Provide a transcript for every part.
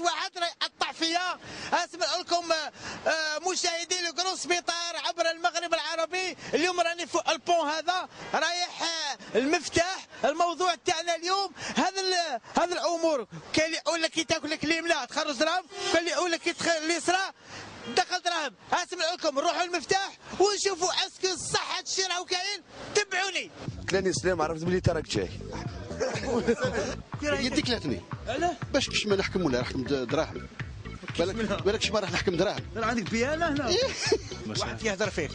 كاش واحد راه يقطع فيا. اسمع لكم مشاهدي لو سبيطار عبر المغرب العربي. اليوم راني فوق البون هذا رايح المفتاح. الموضوع تاعنا اليوم هذا الامور. كاين اللي يقول لك كي تاكل لك اليمنى تخرج دراهم، كاين اللي يقول لك كي تدخل اليسرى دخل دراهم. اسمع لكم نروحوا المفتاح ونشوفوا اسكو صح هذا الشيء راهو كاين. تبعوني. كلاني سلام عرفت بلي تراك جاي. يديك كلاتني. علاه؟ باش كش ما نحكم ولا نحكم دراهم. بالك ما راح نحكم دراهم. راه عندك بيانه هنا. واحد يهضر فيك.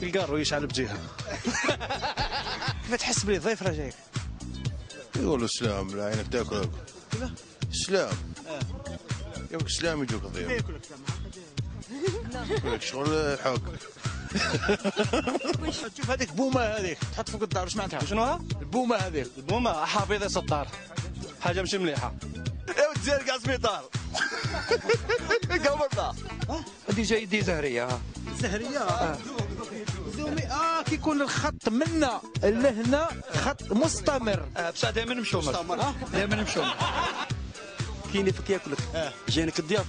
الكارو يشعل بجهه. كيف تحس بلي ضيف راه جايك؟ يقولوا سلام لا عينك تاكل. سلام. يوك سلام يجوك ضيف. ياكلك يقولك شغل حق. شوف هذيك بومه هذيك تحط فوق الدار. واش معناتها؟ شنوها؟ البومه هذيك. البومه حافظه ستار. حاجه مش مليحه. ايوا تزير كاع سبيطار. قبضنا. هذه جاي دي زهريه. زهريه. زومي كيكون الخط منا لهنا خط مستمر. بصح دائما مشومر. دائما مشومر. كاين اللي فيك ياكلك. جاينك الضياف.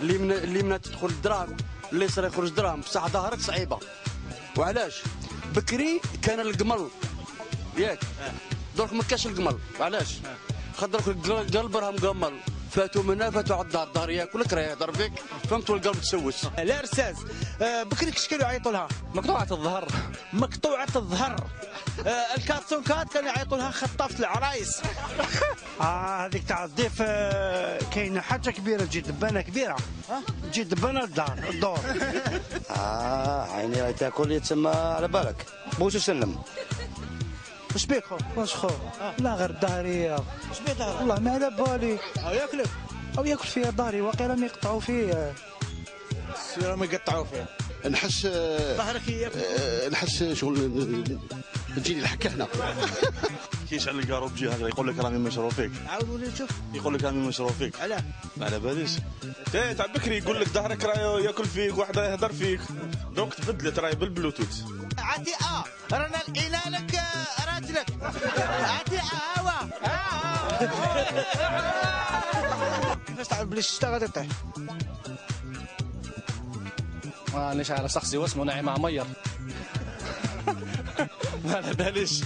اللي من تدخل الدراهم اللي يصير يخرج دراهم بصح ظهرك صعيبه. وعلاش؟ بكري كان القمل ياك. درك ما كاش القمل. علاش؟ خاطر القلب راه مقمل. فاتوا منا فاتوا على الدار ياكلك راه يهضر فيك فهمت والقلب تسوس. لا رساز بكري كاش كانوا يعيطوا لها؟ مقطوعه الظهر. مقطوعه الظهر. الكارتون كات كانوا يعيطوا لها خطافه العرايس. هذيك تاع الضيف كاينه حاجه كبيره تجي دبانه كبيره. تجي دبانه للدار الدور. عيني راهي تاكل يتسمى على بالك. بوس وسلم. واش بيك خو؟ واش خو؟ لا غير داري. واش بيك ظهرك؟ والله ما على بالي. ياكلك؟ او ياكل فيها داري واقيلا ما يقطعوا فيه. راهم يقطعوا فيه. نحس ظهرك ياكل. نحس شغل تجيني الحكه هنا. كيشعل الكارو بجهه يقول لك راني مشروع فيك. عاود ولي نشوف. يقول لك راني مشروع فيك. علاه؟ ما على باليش. تاع بكري يقول لك ظهرك راه ياكل فيك واحد راه يهضر فيك. دونك تبدلت راهي بالبلوتوث. عتيقه رانا لقينا لك راجلك. عتيقه هوا. كيفاش تعرف بلي الشتا غادي تطيح؟ مانيش عارف شخصي واسمه نعيم عمير. ما على باليش.